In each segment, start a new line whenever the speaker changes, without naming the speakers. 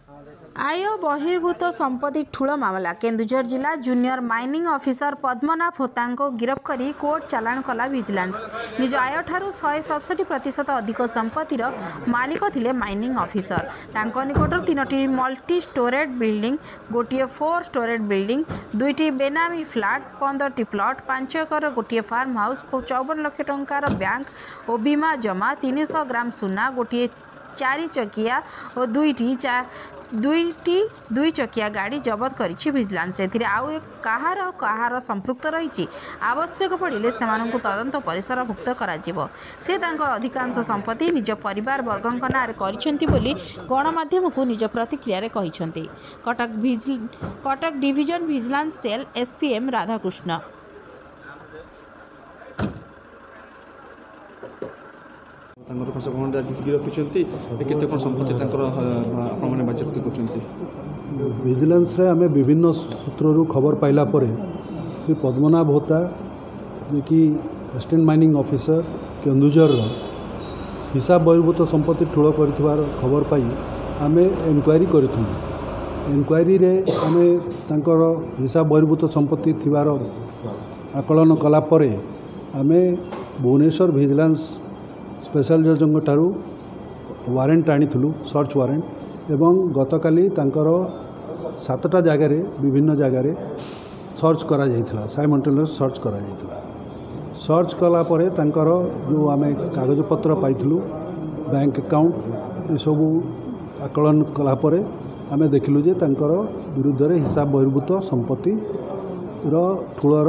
आय बहिर्भूत संपत्ति ठूल मामला केन्दुझर जिला जूनियर माइनिंग ऑफिसर पद्मनाभ होता गिरफ करी कोर्ट चालाण कला विजिलेंस। निज आय ठारू 167% अधिक संपत्तिर मालिक थिले माइनिंग ऑफिसर। तांको निकटर 3टी मल्टी स्टोरेड बिल्डिंग, गोटे 4 स्टोरेड बिल्डिंग, 2टी बेनामी फ्लाट, 15टी प्लट, 5 एकर गोटे फार्म हाउस, 54 लाख टंकार बैंक और बीमा जमा, 300 ग्राम सुना, गोटे 4 चकिया और 2टी 2 चकिया गाड़ी जबत करिछि विजिलेंस। एथिरे आउ कहार संपृक्त रही आवश्यक पड़े से तदंत परिसरभुक्त करा से तांकर अधिकांश संपत्ति निज परिवार वर्गों नाँ करिसेंती बोली गणमाध्यम को निज प्रतिक्रिया रे कहिसेंती। Cuttack division vigilance cell SPM Radhakrishna.
Vigilance रे आमे विभिन्न सूत्रु खबर पाइला परे कि पद्मनाभ होता कि असिस्टेंट माइनिंग ऑफिसर केन्दुझर हिसाब बहिर्भूत संपत्ति ठूल कर खबर पाई आमे इनक्वारी करूँ। इनक्वारी रे आमे तांकर हिसाब बहिर्भूत संपत्ति थिबार आकलन कला परे आमे भुवनेश्वर विजिलेंस स्पेशल जजों ठारू वारेंट आनीलु सर्च वारेंट एवं गतकाली तांकर 7टा जगार विभिन्न जगार सर्च करा जायथिला साइमल्टेनियस सर्च करा जायथिला। सर्च कला परे तांकर जो आमे कागज पत्र पाइथिलु बैंक अकाउंट ये सब आकलन कला परे आमे देखिलु जे तांकर विरुद्ध रे हिसाब बहिर्भूत संपत्ति रो ठूलर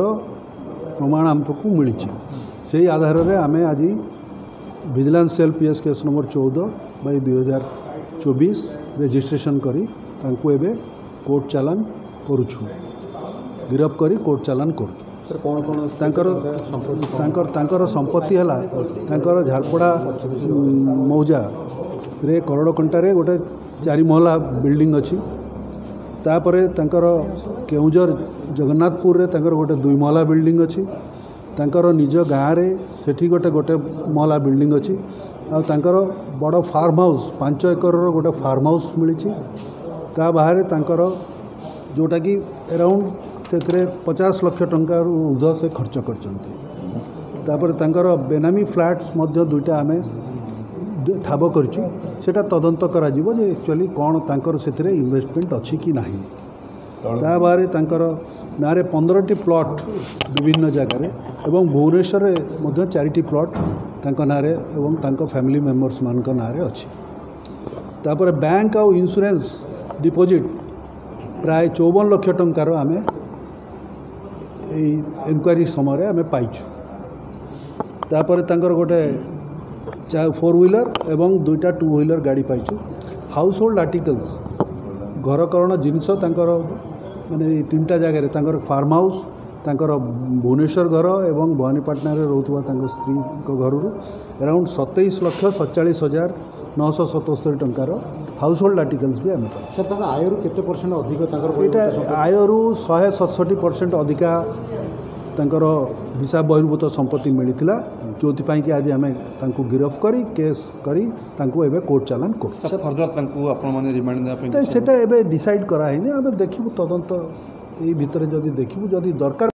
प्रमाण हमको मिली। से आधार रे आमे आज vigilance cell PS case number 14/2024 registration करी तांको एबे कोर्ट चालान करूछु। गिरफ करी कोर्ट चालान करूछु। तांकर संपत्ति हला तांकर झारपड़ा मौजा रे करोड़कंटा रे गोटे 4 महला बिल्डिंग अछि। तापरे तांकर केउंझर जगन्नाथपुर रे तांकर गोटे 2 महला बिल्डिंग अछि। तांकर निज गाँव रे सेठी गोटे महला बिल्डिंग अच्छी। आ तांकर बड़ फार्म हाउस 5 एकर गोटे फार्म हाउस मिली। ता बाहर तांकर जोटा कि अराउंड से 50 लाख टंका ऊर्ध्व से खर्च कर तांकर बेनामी फ्लैट्स मध्य 2टा आमे ठाब करूँ। सेटा तदंत करा जिवो जे एक्चुअली कौन तांकर सेथिरे इन्वेस्टमेंट अच्छी कि नहीं। ता बाहर तांकर नारे 15टी प्लट विभिन्न जगार एवं भुवनेश्वर में 4टी प्लट तांको नारे एवं तांको फैमिली मेंबर्स मान नारे अच्छी। तापर बैंक आउ इंश्योरेंस डिपोजिट प्राय 54 लाख टंकार आमे इनक्वारी समय आमे पाइछु। तापर तांकर गोटे 4 व्हीलर एवं 2टा 2 व्हीलर गाड़ी पाइछु। हाउस होल्ड आर्टिकल्स घरकरण जिनस तांकर माने 3टा जगार तांकर फार्म हाउस तांकर भुवनेश्वर घर एवं भवानीपाटना रे रहउतबा तांकर स्त्री को घर अराउंड 27,47,977 टंकार हाउस होल्ड आर्टिकल्स भी आम पाई।
आय रु केते परसेंट अधिक
आय रु 167% अधिका तांकर हिसाब बहिर्भूत संपत्ति मिलता जो कि आज आम गिरफ करी केस करी एबे कोर्ट चालान कर
फर्दर
सेटा एबे डिसाइड कराइनी। आम देखिबु तदंत यही भितर जदि देखिबु जदि दरकार